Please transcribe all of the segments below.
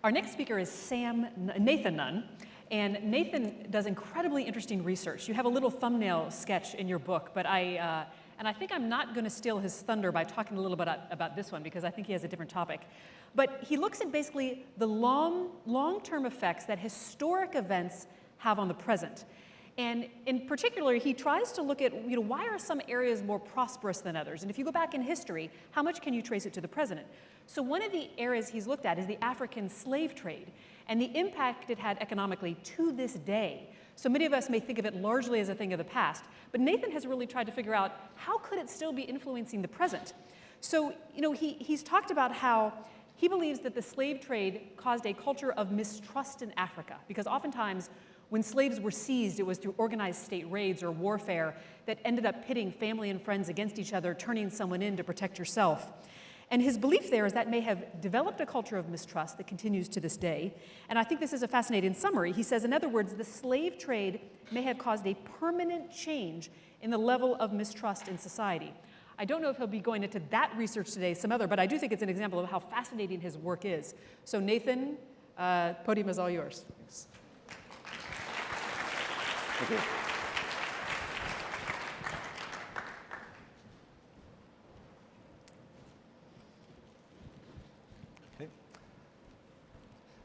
Our next speaker is Nathan Nunn, and Nathan does incredibly interesting research. You have a little thumbnail sketch in your book, but I think I'm not going to steal his thunder by talking a little bit about this one, because I think he has a different topic. But he looks at basically the long-term effects that historic events have on the present. And in particular, he tries to look at, why are some areas more prosperous than others? And if you go back in history, how much can you trace it to the present? So one of the areas he's looked at is the African slave trade and the impact it had economically to this day. So many of us may think of it largely as a thing of the past, but Nathan has really tried to figure out how could it still be influencing the present. So, he's talked about how he believes that the slave trade caused a culture of mistrust in Africa, because oftentimes when slaves were seized, it was through organized state raids or warfare that ended up pitting family and friends against each other, turning someone in to protect yourself. And his belief there is that may have developed a culture of mistrust that continues to this day. And I think this is a fascinating summary. He says, in other words, the slave trade may have caused a permanent change in the level of mistrust in society. I don't know if he'll be going into that research today, some other, but I do think it's an example of how fascinating his work is. So Nathan, podium is all yours. Thanks. Okay.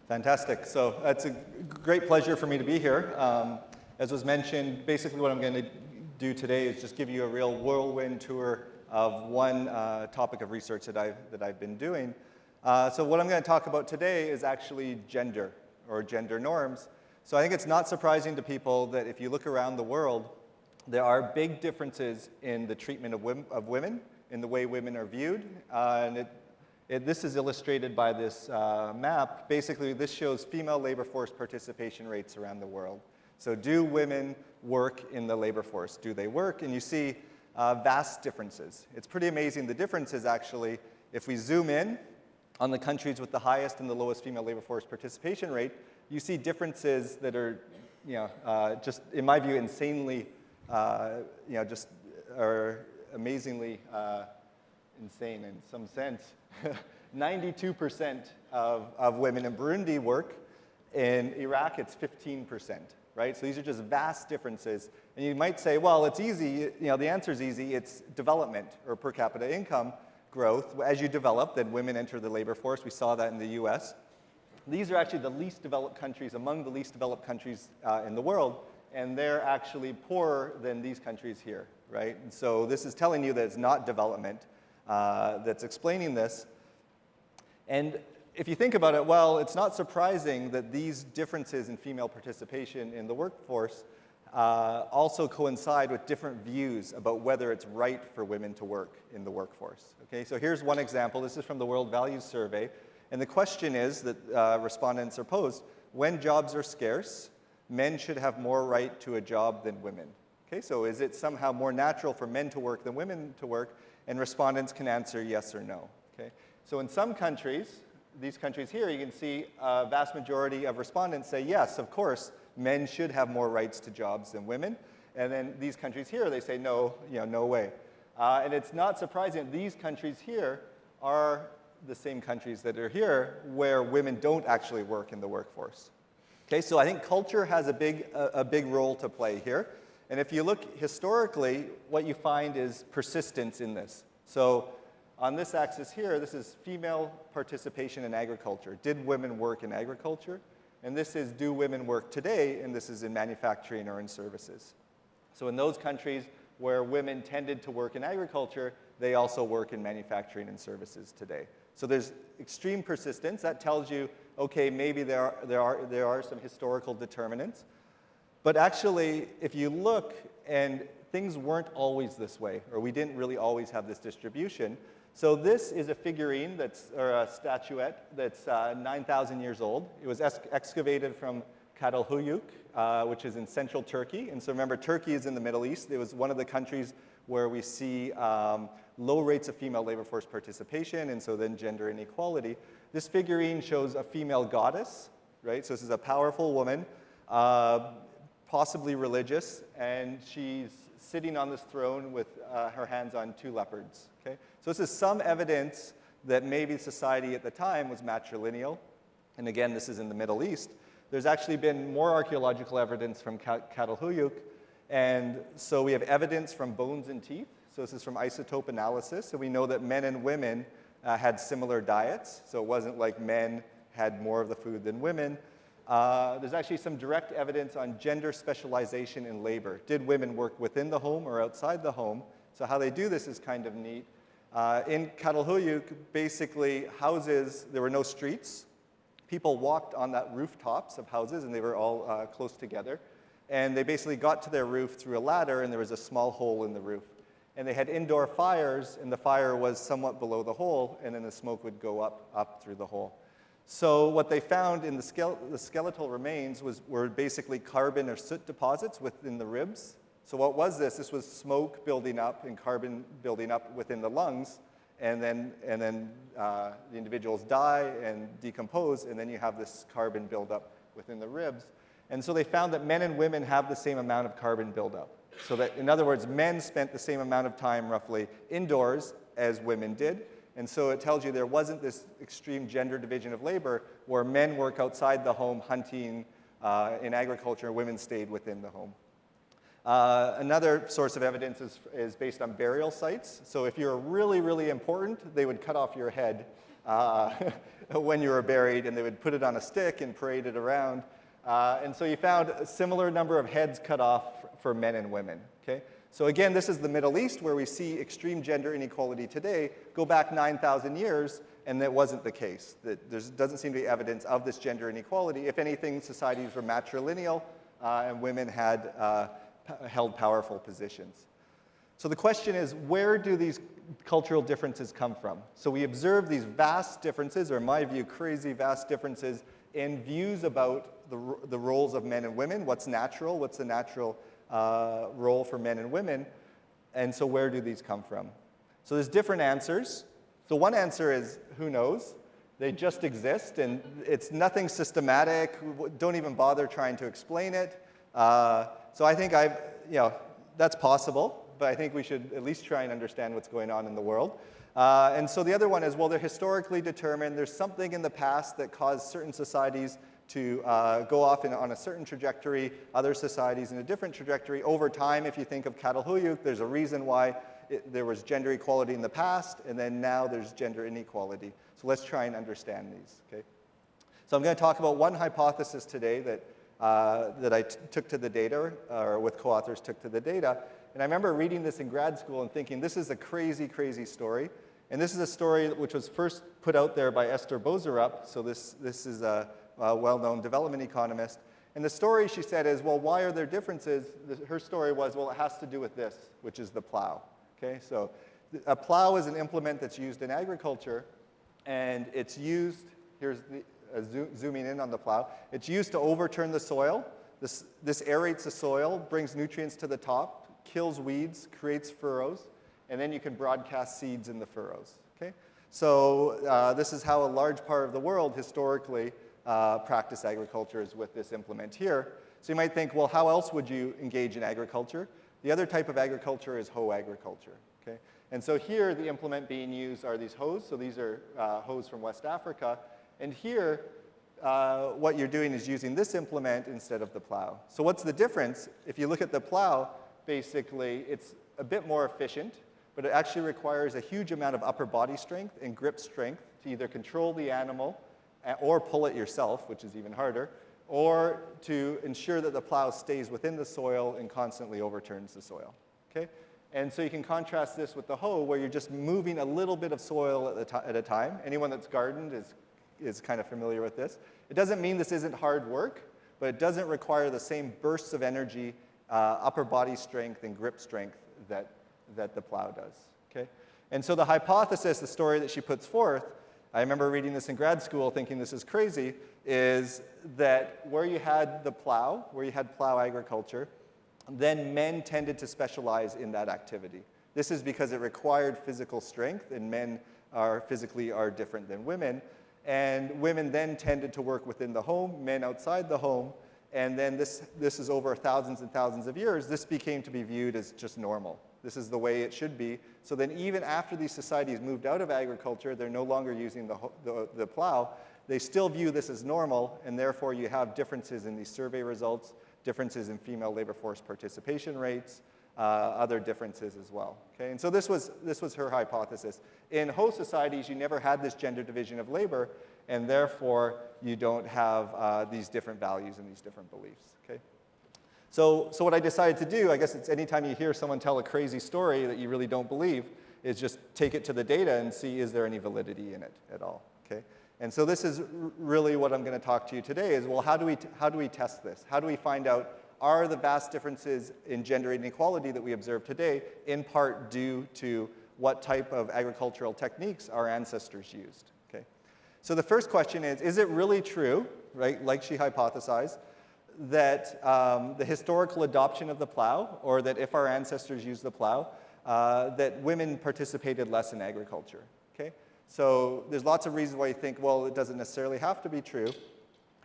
Fantastic. So it's a great pleasure for me to be here. As was mentioned, basically what I'm going to do today is just give you a real whirlwind tour of one topic of research that I've been doing. So what I'm going to talk about today is actually gender, or gender norms. So I think it's not surprising to people that if you look around the world, there are big differences in the treatment of women, in the way women are viewed. This is illustrated by this map. Basically, this shows female labor force participation rates around the world. So do women work in the labor force? Do they work? And you see vast differences. It's pretty amazing. The differences, actually, if we zoom in on the countries with the highest and the lowest female labor force participation rate, you see differences that are, just, in my view, insanely, just are amazingly insane in some sense. 92% of women in Burundi work. In Iraq, it's 15%, right? So these are just vast differences. And you might say, well, it's easy. The answer is easy. It's development, or per capita income growth. As you develop, then women enter the labor force. We saw that in the US. These are actually the least developed countries, among the least developed countries in the world. And they're actually poorer than these countries here, right? And so this is telling you that it's not development that's explaining this. And if you think about it, well, it's not surprising that these differences in female participation in the workforce also coincide with different views about whether it's right for women to work in the workforce. Okay, so here's one example. This is from the World Values Survey. And the question is that respondents are posed, when jobs are scarce, men should have more right to a job than women. Okay, so is it somehow more natural for men to work than women to work? And respondents can answer yes or no. Okay? So in some countries, these countries here, you can see a vast majority of respondents say yes, of course, men should have more rights to jobs than women. And then these countries here, they say no, no way. And it's not surprising that these countries here are the same countries that are here where women don't actually work in the workforce. Okay, so I think culture has a big role to play here. And if you look historically, what you find is persistence in this. So on this axis here, this is female participation in agriculture. Did women work in agriculture? And this is, do women work today? And this is in manufacturing or in services. So in those countries where women tended to work in agriculture, they also work in manufacturing and services today. So there's extreme persistence. That tells you, okay, maybe there are some historical determinants. But actually, if you look, and things weren't always this way, or we didn't really always have this distribution. So this is a figurine or a statuette that's 9,000 years old. It was excavated from Catalhuyuk, which is in central Turkey. And so remember, Turkey is in the Middle East. It was one of the countries where we see low rates of female labor force participation, and so then gender inequality. This figurine shows a female goddess, right? So this is a powerful woman, possibly religious, and she's sitting on this throne with her hands on two leopards. Okay? So this is some evidence that maybe society at the time was matrilineal. And again, this is in the Middle East. There's actually been more archaeological evidence from Catalhuyuk. And so we have evidence from bones and teeth. So this is from isotope analysis. So we know that men and women had similar diets. So it wasn't like men had more of the food than women. There's actually some direct evidence on gender specialization in labor. Did women work within the home or outside the home? So how they do this is kind of neat. In Catalhuyuk, basically houses, there were no streets. People walked on that rooftops of houses, and they were all close together. And they basically got to their roof through a ladder, and there was a small hole in the roof. And they had indoor fires, and the fire was somewhat below the hole, and then the smoke would go up through the hole. So what they found in the skeletal remains were basically carbon or soot deposits within the ribs. So what was this? This was smoke building up and carbon building up within the lungs, and then the individuals die and decompose, and then you have this carbon buildup within the ribs. And so they found that men and women have the same amount of carbon buildup. So that, in other words, men spent the same amount of time roughly indoors as women did. And so it tells you there wasn't this extreme gender division of labor where men work outside the home hunting in agriculture, women stayed within the home. Another source of evidence is based on burial sites. So if you're really, really important, they would cut off your head when you were buried, and they would put it on a stick and parade it around. And so you found a similar number of heads cut off for men and women. Okay? So again, this is the Middle East where we see extreme gender inequality today. Go back 9,000 years, and that wasn't the case. There doesn't seem to be evidence of this gender inequality. If anything, societies were matrilineal, and women had held powerful positions. So the question is, where do these cultural differences come from? So we observe these vast differences, or in my view, crazy vast differences in views about the roles of men and women. What's natural? What's the natural role for men and women? And so where do these come from? So there's different answers. So one answer is, who knows? They just exist, and it's nothing systematic. Don't even bother trying to explain it. So I think that's possible, but I think we should at least try and understand what's going on in the world. And so the other one is, well, they're historically determined. There's something in the past that caused certain societies to go off on a certain trajectory, other societies in a different trajectory. Over time, if you think of Catalhuyuk, there's a reason why there was gender equality in the past, and then now there's gender inequality. So let's try and understand these. Okay? So I'm going to talk about one hypothesis today that I took to the data, or with co-authors took to the data. And I remember reading this in grad school and thinking, this is a crazy, crazy story. And this is a story which was first put out there by Esther Boserup. So this is a well-known development economist. And the story, she said, is, well, why are there differences? Her story was, well, it has to do with this, which is the plough. Okay? So a plough is an implement that's used in agriculture, and it's used, here's zooming in on the plough, it's used to overturn the soil. This aerates the soil, brings nutrients to the top, kills weeds, creates furrows, and then you can broadcast seeds in the furrows. Okay? So this is how a large part of the world historically practiced agriculture, is with this implement here. So you might think, well, how else would you engage in agriculture? The other type of agriculture is hoe agriculture. Okay? And so here, the implement being used are these hoes. So these are hoes from West Africa. And here, what you're doing is using this implement instead of the plow. So what's the difference? If you look at the plow, basically, it's a bit more efficient, but it actually requires a huge amount of upper body strength and grip strength to either control the animal or pull it yourself, which is even harder, or to ensure that the plow stays within the soil and constantly overturns the soil. Okay? And so you can contrast this with the hoe, where you're just moving a little bit of soil at a time. Anyone that's gardened is kind of familiar with this. It doesn't mean this isn't hard work, but it doesn't require the same bursts of energy, upper body strength, and grip strength that the plow does. Okay? And so the hypothesis, the story that she puts forth, I remember reading this in grad school thinking this is crazy, is that where you had the plow, where you had plow agriculture, then men tended to specialize in that activity. This is because it required physical strength, and men physically are different than women. And women then tended to work within the home, men outside the home, and then this is over thousands and thousands of years, this became to be viewed as just normal. This is the way it should be. So then even after these societies moved out of agriculture, they're no longer using the plow, they still view this as normal, and therefore you have differences in these survey results, differences in female labor force participation rates, other differences as well. Okay? And so this was her hypothesis. In host societies, you never had this gender division of labor, and therefore you don't have these different values and these different beliefs. Okay? So what I decided to do, I guess it's anytime you hear someone tell a crazy story that you really don't believe, is just take it to the data and see is there any validity in it at all. Okay? And so this is really what I'm going to talk to you today is, well, how do we test this? How do we find out, are the vast differences in gender inequality that we observe today in part due to what type of agricultural techniques our ancestors used? Okay? So the first question is it really true, right, like she hypothesized, that the historical adoption of the plow, or that if our ancestors used the plow, that women participated less in agriculture? Okay? So there's lots of reasons why you think, well, it doesn't necessarily have to be true.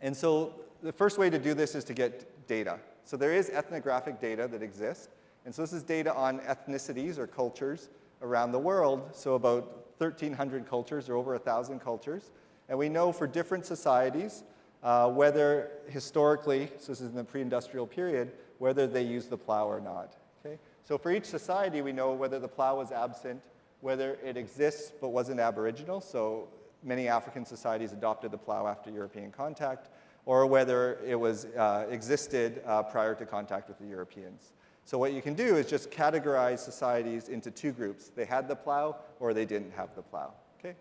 And so the first way to do this is to get data. So there is ethnographic data that exists. And so this is data on ethnicities or cultures around the world. So about 1,300 cultures or over 1,000 cultures. And we know for different societies, whether historically, so this is in the pre-industrial period, whether they use the plow or not. Okay? So for each society, we know whether the plow was absent, whether it exists but wasn't Aboriginal, so many African societies adopted the plow after European contact, or whether it was existed prior to contact with the Europeans. So what you can do is just categorize societies into two groups. They had the plow or they didn't have the plow. Okay?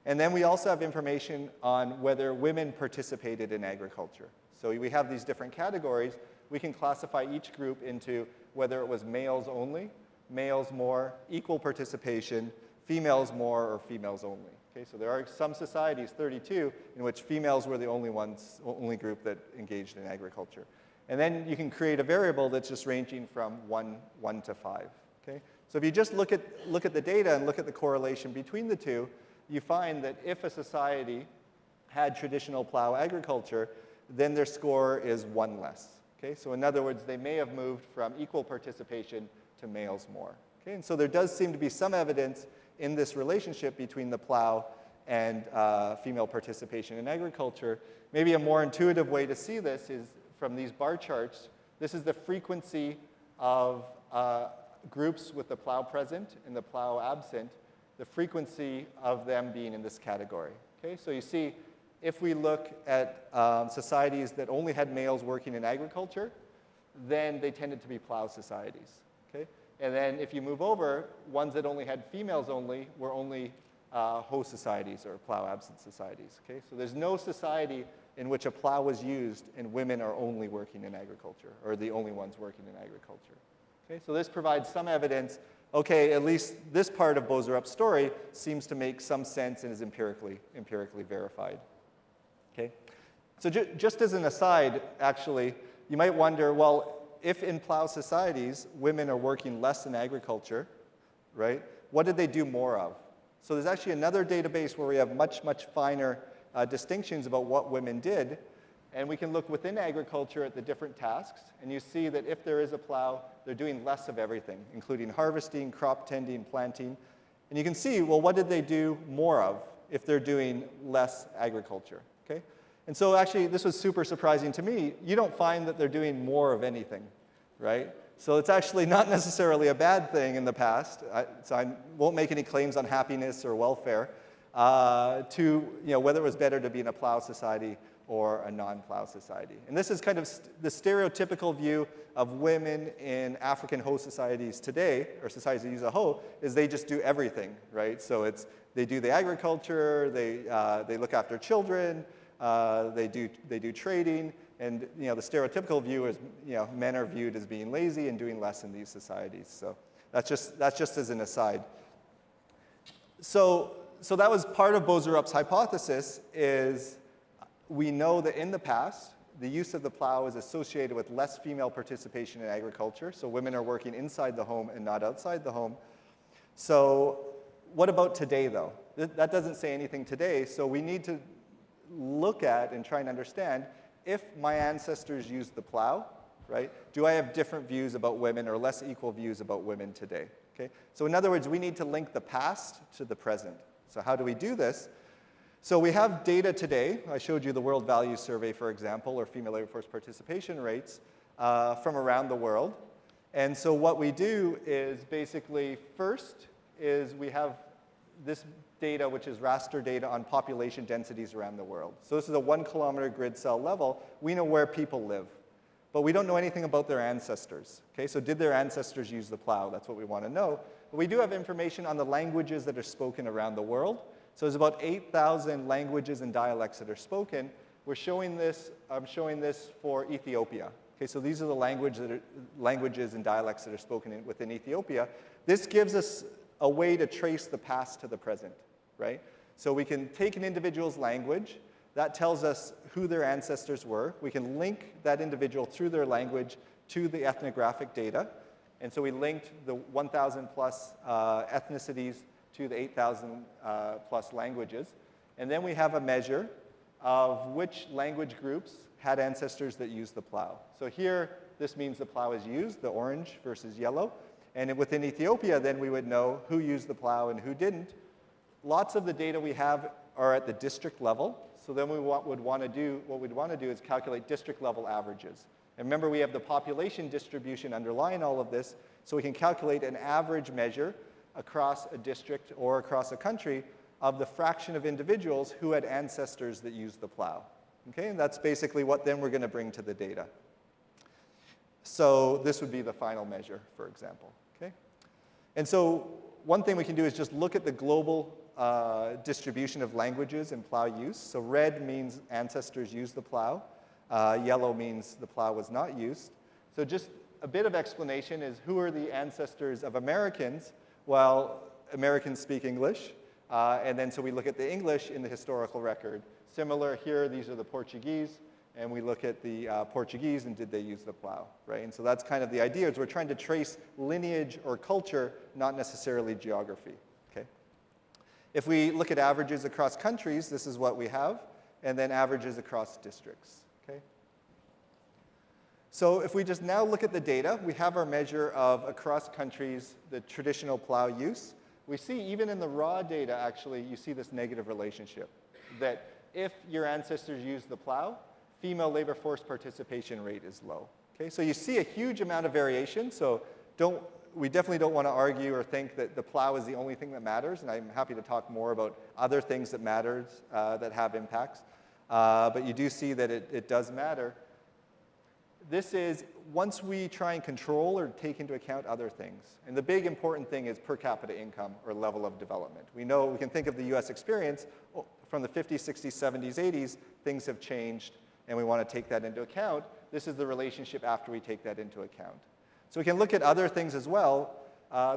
And then we also have information on whether women participated in agriculture. So we have these different categories. We can classify each group into whether it was males only, males more, equal participation, females more, or females only. Okay, so there are some societies, 32, in which females were the only group that engaged in agriculture. And then you can create a variable that's just ranging from 1 to 5. Okay? So if you just look at the data and look at the correlation between the two, you find that if a society had traditional plow agriculture, then their score is 1 less. Okay? So in other words, they may have moved from equal participation to males more. Okay? And so there does seem to be some evidence in this relationship between the plow and female participation in agriculture. Maybe a more intuitive way to see this is from these bar charts. This is the frequency of groups with the plow present and the plow absent, the frequency of them being in this category. Okay? So you see, if we look at societies that only had males working in agriculture, then they tended to be plow societies. Okay? And then if you move over, ones that only had females only were only host societies or plow absent societies. Okay? So there's no society in which a plow was used and women are only working in agriculture, or the only ones working in agriculture. Okay? So this provides some evidence, okay, at least this part of Boserup's story seems to make some sense and is empirically verified. Okay? So just as an aside, actually, you might wonder, well, if in plow societies, women are working less in agriculture, right, what did they do more of? So there's actually another database where we have much, much finer distinctions about what women did, and we can look within agriculture at the different tasks, and you see that if there is a plow, they're doing less of everything, including harvesting, crop tending, planting. And you can see, well, what did they do more of if they're doing less agriculture? Okay? And so actually, this was super surprising to me. You don't find that they're doing more of anything, right? So it's actually not necessarily a bad thing in the past. So I won't make any claims on happiness or welfare whether it was better to be in a plow society or a non-plow society. And this is kind of the stereotypical view of women in African host societies today, or societies that use a hoe, is they just do everything, right? So they do the agriculture, they look after children, they do trading, and the stereotypical view is men are viewed as being lazy and doing less in these societies. So that's just as an aside. So that was part of Boserup's hypothesis. Is we know that in the past the use of the plow is associated with less female participation in agriculture. So women are working inside the home and not outside the home. So what about today, though? That doesn't say anything today. So we need to look at and try and understand, if my ancestors used the plow, right, do I have different views about women or less equal views about women today? Okay? So in other words, we need to link the past to the present. So how do we do this? So we have data today. I showed you the World Values Survey, for example, or female labor force participation rates from around the world. And so what we do is basically first is we have this data, which is raster data on population densities around the world. So this is a 1 kilometer grid cell level. We know where people live, but we don't know anything about their ancestors. Okay, so did their ancestors use the plow? That's what we want to know. But we do have information on the languages that are spoken around the world. So there's about 8,000 languages and dialects that are spoken. We're showing this, I'm showing this for Ethiopia. Okay, so these are the languages and dialects that are spoken within Ethiopia. This gives us a way to trace the past to the present, right? So we can take an individual's language, that tells us who their ancestors were. We can link that individual through their language to the ethnographic data. And so we linked the 1,000 plus ethnicities to the 8,000 plus languages. And then we have a measure of which language groups had ancestors that used the plow. So here, this means the plow is used, the orange versus yellow. And within Ethiopia, then we would know who used the plow and who didn't. Lots of the data we have are at the district level. So then what we'd want to do is calculate district level averages. And remember, we have the population distribution underlying all of this, so we can calculate an average measure across a district or across a country of the fraction of individuals who had ancestors that used the plow. Okay, and that's basically what then we're going to bring to the data. So this would be the final measure, for example. Okay? And so one thing we can do is just look at the global distribution of languages and plow use. So red means ancestors used the plow. Yellow means the plow was not used. So just a bit of explanation is who are the ancestors of Americans? Well, Americans speak English. And then so we look at the English in the historical record. Similar here, these are the Portuguese. And we look at the Portuguese and did they use the plow, right? And so that's kind of the idea, is we're trying to trace lineage or culture, not necessarily geography, okay? If we look at averages across countries, this is what we have, and then averages across districts, okay? So if we just now look at the data, we have our measure of across countries, the traditional plow use. We see even in the raw data, actually, you see this negative relationship, that if your ancestors used the plow, female labor force participation rate is low. Okay, so you see a huge amount of variation, so we definitely don't want to argue or think that the plow is the only thing that matters, and I'm happy to talk more about other things that matters, that have impacts. But you do see that it does matter. This is once we try and control or take into account other things. And the big important thing is per capita income or level of development. We know, we can think of the US experience from the 50s, 60s, 70s, 80s, things have changed, and we want to take that into account. This is the relationship after we take that into account. So we can look at other things as well.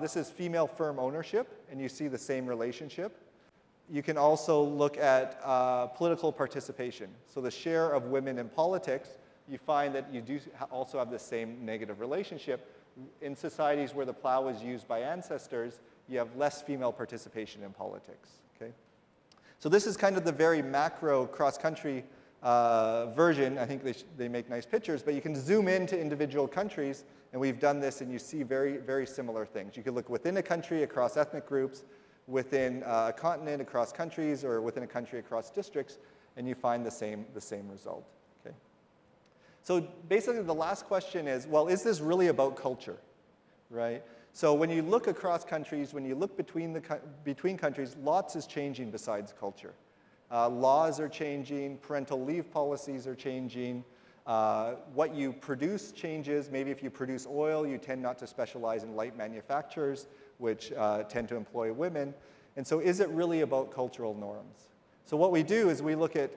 This is female firm ownership, and you see the same relationship. You can also look at political participation. So the share of women in politics, you find that you do also have the same negative relationship. In societies where the plow was used by ancestors, you have less female participation in politics, okay? So this is kind of the very macro cross-country version. I think they make nice pictures, but you can zoom into individual countries, and we've done this, and you see very, very similar things. You could look within a country across ethnic groups, within a continent across countries, or within a country across districts, and you find the same result. Okay? So basically, the last question is, well, is this really about culture, right? So when you look across countries, when you look between countries, lots is changing besides culture. Laws are changing, parental leave policies are changing, what you produce changes. Maybe if you produce oil, you tend not to specialize in light manufacturers, which tend to employ women. And so is it really about cultural norms? So what we do is we look at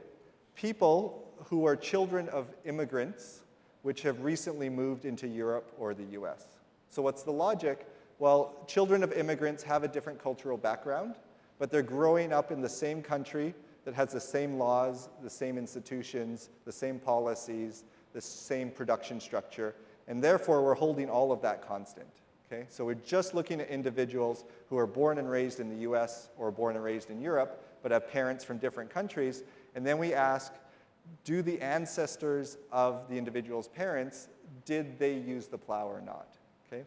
people who are children of immigrants, which have recently moved into Europe or the US. So what's the logic? Well, children of immigrants have a different cultural background, but they're growing up in the same country that has the same laws, the same institutions, the same policies, the same production structure, and therefore we're holding all of that constant. Okay? So we're just looking at individuals who are born and raised in the US or born and raised in Europe, but have parents from different countries, and then we ask, do the ancestors of the individual's parents, did they use the plow or not? Okay.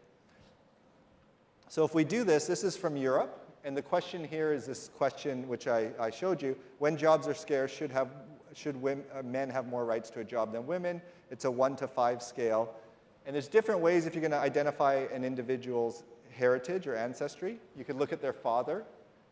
So if we do this, this is from Europe, and the question here is this question which I showed you: when jobs are scarce, should men have more rights to a job than women? It's a 1 to 5 scale. And there's different ways if you're going to identify an individual's heritage or ancestry. You could look at their father,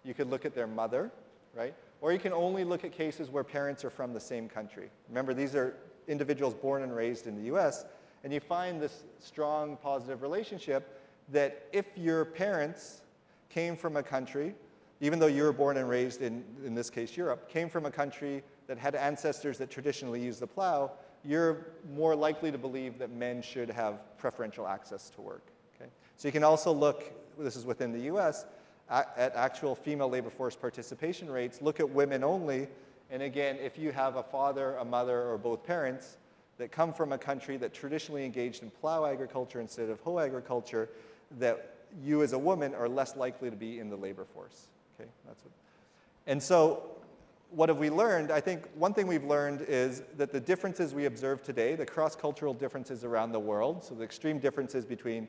you could look at their mother, right? Or you can only look at cases where parents are from the same country. Remember, these are individuals born and raised in the US, and you find this strong positive relationship that if your parents came from a country, even though you were born and raised in this case Europe, came from a country that had ancestors that traditionally used the plow, you're more likely to believe that men should have preferential access to work. Okay? So you can also look, this is within the US, at actual female labor force participation rates, look at women only, and again, if you have a father, a mother, or both parents that come from a country that traditionally engaged in plow agriculture instead of hoe agriculture, that you as a woman are less likely to be in the labor force. Okay? And so what have we learned? I think one thing we've learned is that the differences we observe today, the cross-cultural differences around the world, so the extreme differences between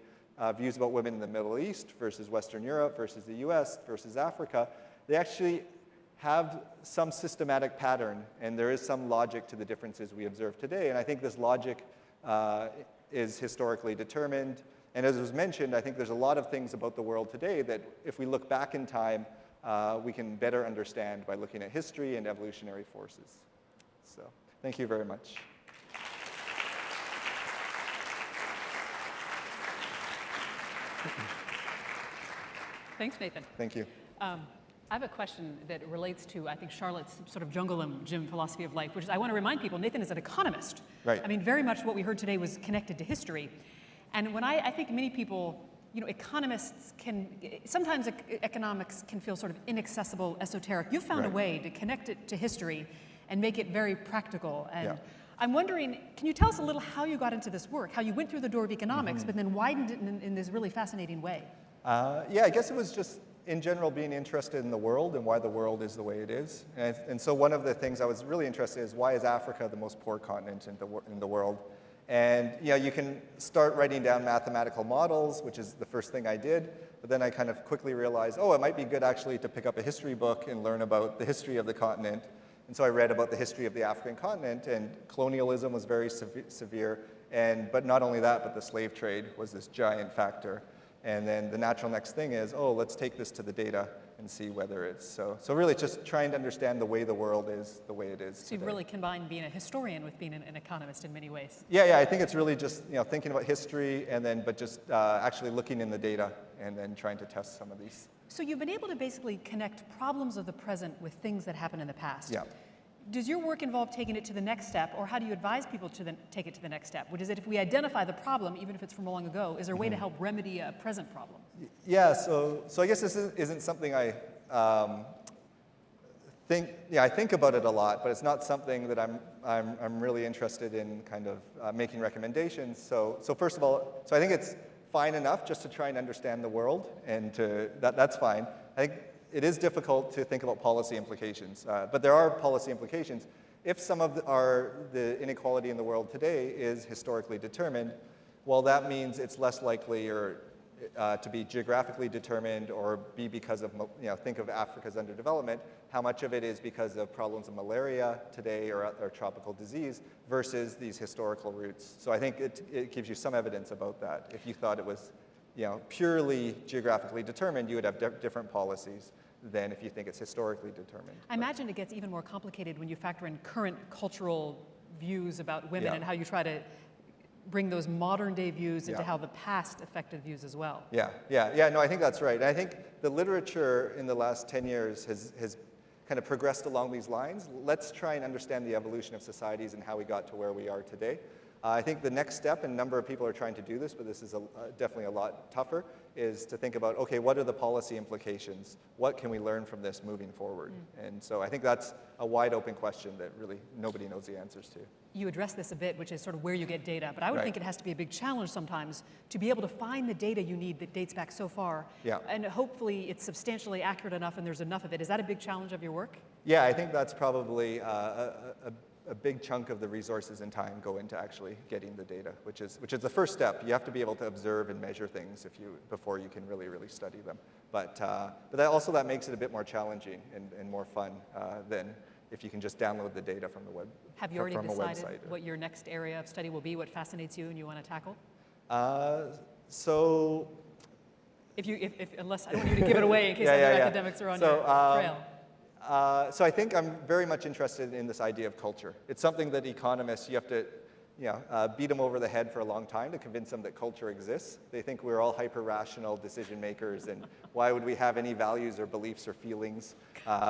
views about women in the Middle East versus Western Europe versus the US versus Africa, they actually have some systematic pattern, and there is some logic to the differences we observe today. And I think this logic is historically determined. And as was mentioned, I think there's a lot of things about the world today that if we look back in time, we can better understand by looking at history and evolutionary forces. So, thank you very much. Thanks, Nathan. Thank you. I have a question that relates to, I think, Charlotte's sort of jungle gym philosophy of life, which is I want to remind people, Nathan is an economist. Right. I mean, very much what we heard today was connected to history. And when I think many people, economists can, sometimes economics can feel sort of inaccessible, esoteric. You found a way to connect it to history and make it very practical. And I'm wondering, can you tell us a little how you got into this work, how you went through the door of economics, but then widened it in this really fascinating way? Yeah, I guess it was just, in general, being interested in the world and why the world is the way it is. And so one of the things I was really interested in is why is Africa the most poor continent in the world? And you can start writing down mathematical models, which is the first thing I did, but then I kind of quickly realized, it might be good actually to pick up a history book and learn about the history of the continent. And so I read about the history of the African continent, and colonialism was very severe, but not only that, but the slave trade was this giant factor. And then the natural next thing is, let's take this to the data and see whether it's so. So really just trying to understand the way the world is the way it is. So you've really combined being a historian with being an economist in many ways. Yeah, I think it's really just thinking about history but just actually looking in the data and then trying to test some of these. So you've been able to basically connect problems of the present with things that happened in the past. Yeah. Does your work involve taking it to the next step, or how do you advise people to take it to the next step? Which is that if we identify the problem, even if it's from long ago, is there a way to help remedy a present problem? Yeah, so I guess this isn't something I think about it a lot, but it's not something that I'm really interested in kind of making recommendations. So first of all, I think it's fine enough just to try and understand the world, and that's fine. I think it is difficult to think about policy implications, but there are policy implications. If some of the inequality in the world today is historically determined, well, that means it's less likely to be geographically determined or be because of, think of Africa's underdevelopment, how much of it is because of problems of malaria today or tropical disease versus these historical roots. So I think it gives you some evidence about that. If you thought it was purely geographically determined, you would have different policies than if you think it's historically determined. I imagine it gets even more complicated when you factor in current cultural views about women and how you try to bring those modern day views into how the past affected views as well. No, I think that's right. And I think the literature in the last 10 years has kind of progressed along these lines. Let's try and understand the evolution of societies and how we got to where we are today. I think the next step, and a number of people are trying to do this, but this is definitely a lot tougher, is to think about, okay, what are the policy implications? What can we learn from this moving forward? And so I think that's a wide open question that really nobody knows the answers to. You address this a bit, which is sort of where you get data, but I would think it has to be a big challenge sometimes to be able to find the data you need that dates back so far. And hopefully it's substantially accurate enough and there's enough of it. Is that a big challenge of your work? Yeah, I think that's probably a a big chunk of the resources and time go into actually getting the data, which is the first step. You have to be able to observe and measure things before you can really study them. But that makes it a bit more challenging and more fun than if you can just download the data from the web. Have you already from a decided website. what your next area of study will be, what fascinates you and you want to tackle? So. Unless I don't want you to give it away in case other academics are on your trail. So I think I'm very much interested in this idea of culture. It's something that economists, you have to beat them over the head for a long time to convince them that culture exists. They think we're all hyper-rational decision makers, and why would we have any values or beliefs or feelings?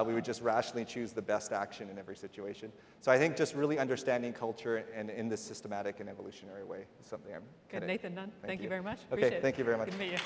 We would just rationally choose the best action in every situation. So I think just really understanding culture and in this systematic and evolutionary way is something I'm Good. Nathan Nunn, thank you very much. Okay, thank you very much. Good to meet you.